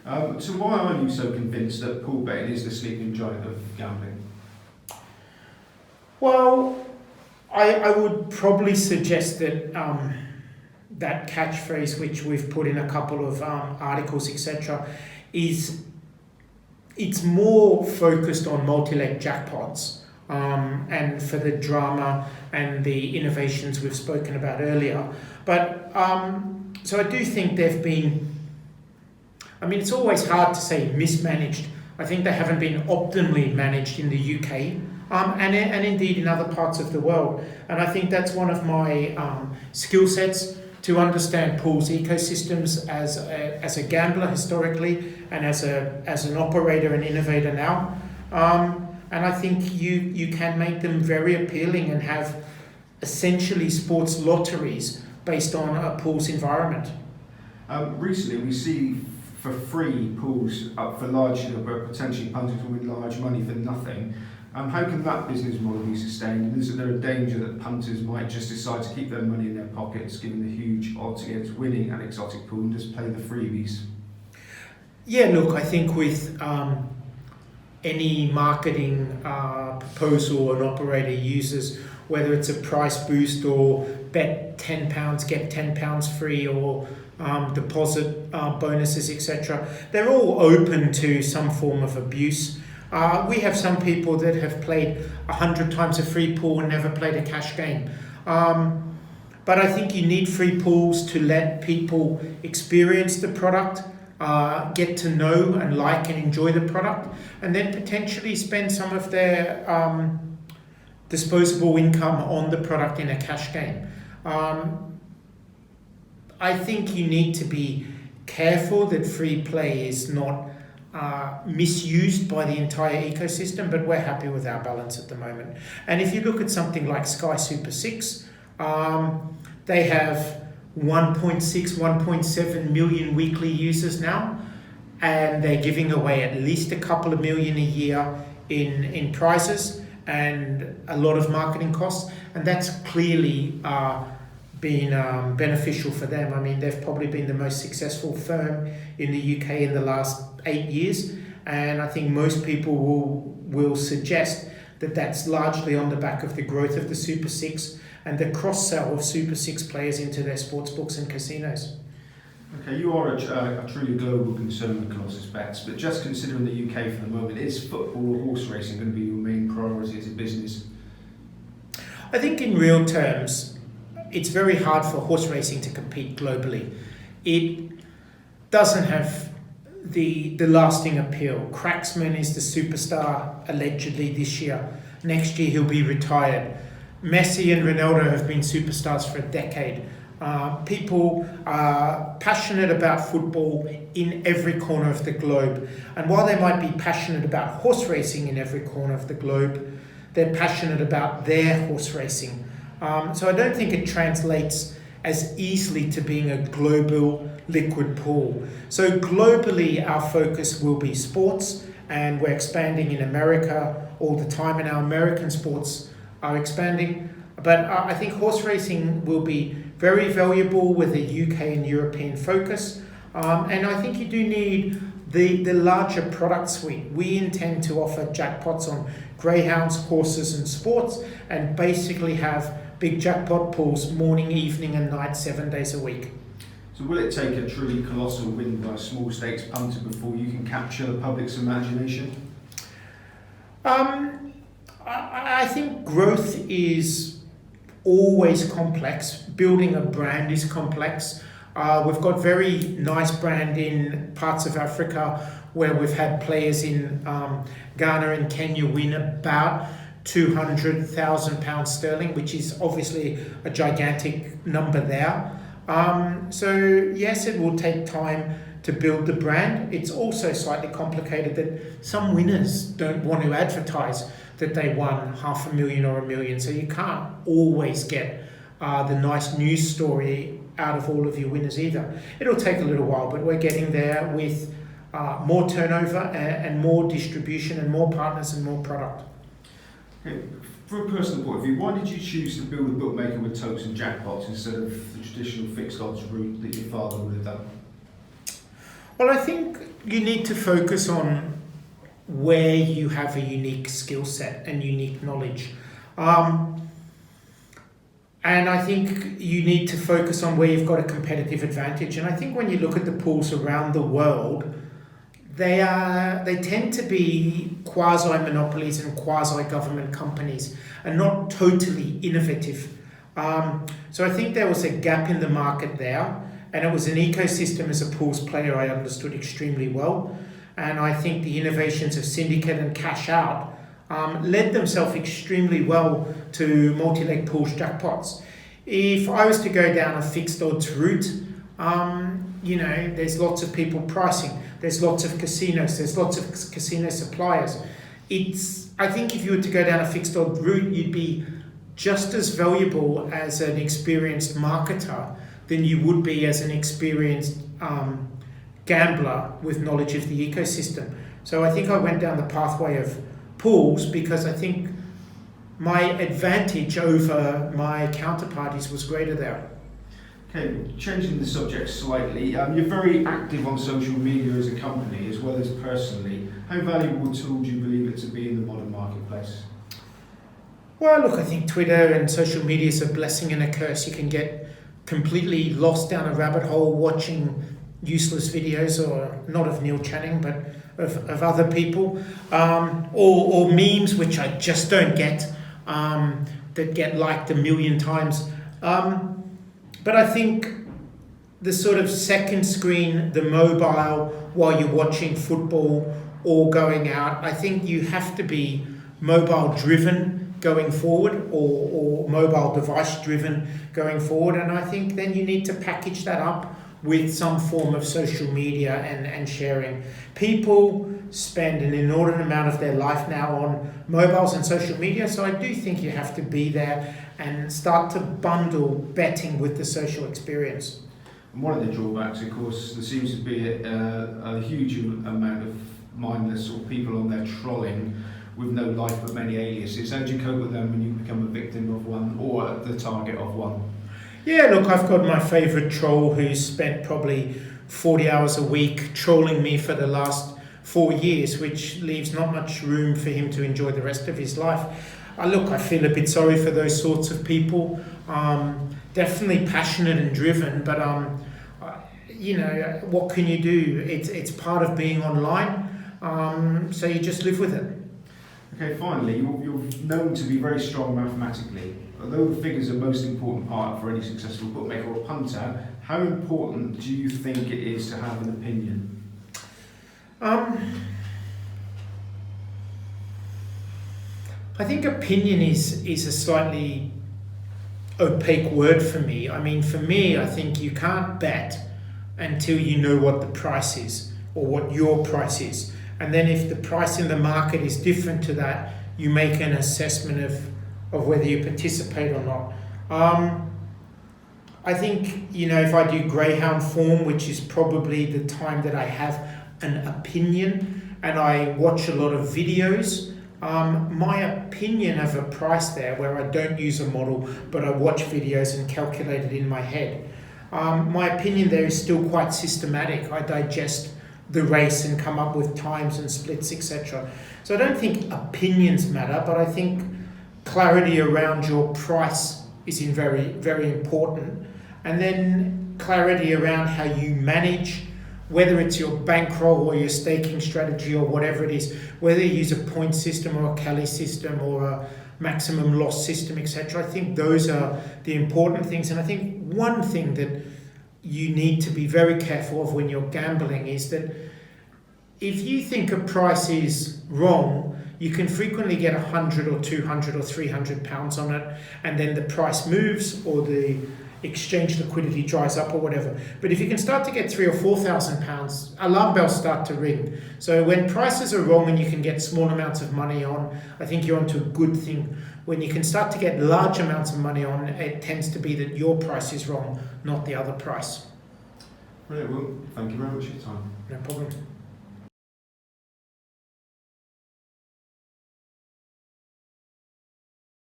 So why are you so convinced that pool betting is the sleeping giant of gambling? Well, I would probably suggest that that catchphrase, which we've put in a couple of articles, etc., it's more focused on multi-leg jackpots and for the drama and the innovations we've spoken about earlier. But so I do think they've been. I mean, it's always hard to say mismanaged. I think they haven't been optimally managed in the UK. And indeed in other parts of the world. And I think that's one of my skill sets, to understand pools ecosystems as a gambler historically and as an operator and innovator now. And I think you can make them very appealing and have essentially sports lotteries based on a pool's environment. Recently we see for free pools up for large, where potentially punters will win large money for nothing. How can that business model be sustained? And is there a danger that punters might just decide to keep their money in their pockets, given the huge odds against winning an exotic pool, and just play the freebies? Yeah, look, I think with any marketing proposal an operator uses, whether it's a price boost or bet £10, get £10 free, or deposit bonuses, etc., they're all open to some form of abuse. We have some people that have played 100 times a free pool and never played a cash game. But I think you need free pools to let people experience the product, get to know and like and enjoy the product, and then potentially spend some of their disposable income on the product in a cash game. I think you need to be careful that free play is not misused by the entire ecosystem, but we're happy with our balance at the moment. And if you look at something like Sky Super 6, they have 1.7 million weekly users now, and they're giving away at least a couple of million a year in prizes and a lot of marketing costs, and that's clearly been beneficial for them. I mean, they've probably been the most successful firm in the UK in the last 8 years, and I think most people will suggest that that's largely on the back of the growth of the Super 6 and the cross-sell of Super 6 players into their sports books and casinos. Okay, you are a truly global concern with Colossus Bets, but just considering the UK for the moment, is football or horse racing going to be your main priority as a business? I think in real terms, it's very hard for horse racing to compete globally. It doesn't have the lasting appeal. Cracksman is the superstar allegedly this year. Next year he'll be retired. Messi and Ronaldo have been superstars for a decade. People are passionate about football in every corner of the globe. And while they might be passionate about horse racing in every corner of the globe, they're passionate about their horse racing. So I don't think it translates as easily to being a global liquid pool. So globally, our focus will be sports, and we're expanding in America all the time, and our American sports are expanding. But I think horse racing will be very valuable with a UK and European focus. And I think you do need the larger product suite. We intend to offer jackpots on greyhounds, horses and sports, and basically have big jackpot pools morning, evening and night, 7 days a week. So will it take a truly colossal win by a small stakes punter before you can capture the public's imagination? I think growth is always complex. Building a brand is complex. We've got very nice brand in parts of Africa where we've had players in Ghana and Kenya win about £200,000 sterling, which is obviously a gigantic number there. So yes, it will take time to build the brand. It's also slightly complicated that some winners don't want to advertise that they won $500,000 or $1 million. So you can't always get the nice news story out of all of your winners either. It'll take a little while, but we're getting there with more turnover and more distribution and more partners and more product. Okay. For a personal point of view, why did you choose to build a bookmaker with totes and jackpots instead of the traditional fixed odds route that your father would have done? Well, I think you need to focus on where you have a unique skill set and unique knowledge. And I think you need to focus on where you've got a competitive advantage. And I think when you look at the pools around the world, they tend to be quasi-monopolies and quasi-government companies and not totally innovative. So I think there was a gap in the market there, and it was an ecosystem as a pools player I understood extremely well. And I think the innovations of Syndicate and Cash Out led themselves extremely well to multi-leg pools jackpots. If I was to go down a fixed odds route, there's lots of people pricing, there's lots of casinos, there's lots of casino suppliers. I think if you were to go down a fixed odds route, you'd be just as valuable as an experienced marketer than you would be as an experienced gambler with knowledge of the ecosystem. So I think I went down the pathway of pools because I think my advantage over my counterparties was greater there. Okay, changing the subject slightly, you're very active on social media as a company as well as personally. How valuable a tool do you believe it to be in the modern marketplace? Well, look, I think Twitter and social media is a blessing and a curse. You can get completely lost down a rabbit hole watching useless videos, or not of Neil Channing, but of other people, or memes, which I just don't get, that get liked a million times. But I think the sort of second screen, the mobile, while you're watching football or going out, I think you have to be mobile driven going forward, or mobile device driven going forward. And I think then you need to package that up with some form of social media and sharing. People spend an inordinate amount of their life now on mobiles and social media, so I do think you have to be there and start to bundle betting with the social experience. And one of the drawbacks, of course, there seems to be a huge amount of mindless or people on there trolling with no life but many aliases. How do you cope with them when you become a victim of one or the target of one? Yeah, look, I've got my favourite troll who's spent probably 40 hours a week trolling me for the last 4 years, which leaves not much room for him to enjoy the rest of his life. Look, I feel a bit sorry for those sorts of people. Definitely passionate and driven, but what can you do? It's part of being online, so you just live with it. Okay, finally, you're known to be very strong mathematically. Although the figures are the most important part for any successful bookmaker or punter, how important do you think it is to have an opinion? I think opinion is a slightly opaque word for me. I mean, for me, I think you can't bet until you know what the price is or what your price is. And then if the price in the market is different to that, you make an assessment of whether you participate or not. I think, if I do greyhound form, which is probably the time that I have an opinion, and I watch a lot of videos, my opinion of a price there, where I don't use a model, but I watch videos and calculate it in my head, my opinion there is still quite systematic. I digest the race and come up with times and splits, etc. So I don't think opinions matter, but I think clarity around your price is very, very important. And then clarity around how you manage, whether it's your bankroll or your staking strategy or whatever it is, whether you use a point system or a Kelly system or a maximum loss system, etc. I think those are the important things. And I think one thing that you need to be very careful of when you're gambling is that if you think a price is wrong, you can frequently get 100 or 200 or 300 pounds on it, and then the price moves or the exchange liquidity dries up or whatever. But if you can start to get 3,000 or 4,000 pounds, alarm bells start to ring. So when prices are wrong and you can get small amounts of money on, I think you're onto a good thing. When you can start to get large amounts of money on, it tends to be that your price is wrong, not the other price. Brilliant. Well, thank you very much for your time. No problem.